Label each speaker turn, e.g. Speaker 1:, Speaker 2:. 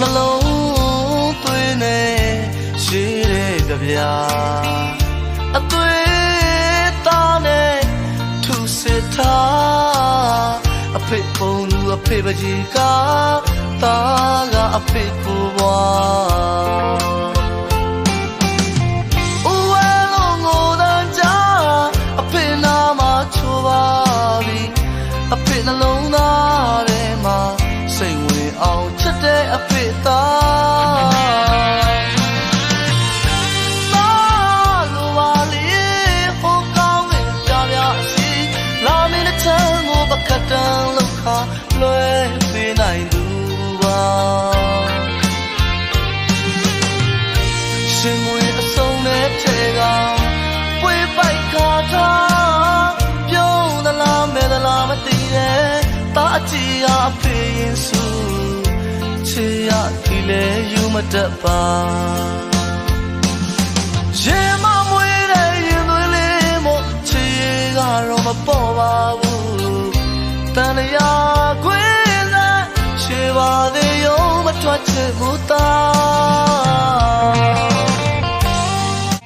Speaker 1: နှလုံးသွေးနဲ့ရှိတဲ့ကြပြာအသွေးသားနဲ့ထုစစ်ထားအဖေပုံလူအဖေပကြီးကသားကအဖေကိုဘွားနှလုံးသားထဲမှာစိတ်ဝင်အောင်ချစ်တဲ့အဖေသားလိုပါလေဟိုကောင်းဝင်ကြပြစီလာမင်းတဲ့ချမ်းကိုပကတန်လောက်ခါလွဲပေးနိုင်သူပါရှင်မွေအစုံနဲ့ထဲကပွေပိုက်ခါထားပြုံးသလားမဲသလားမသိတာအချီအဖေရင်စုချီရဒီလေယူမတတ်ပါရေမမွေးတဲ့ရင်သွေးလေးမို့ချီကတော့မပေါ်ပါဘူးတန်လျာခွေးနဲ့ရှေးပါသေးရုံမထွက်ချင်ဘူးသား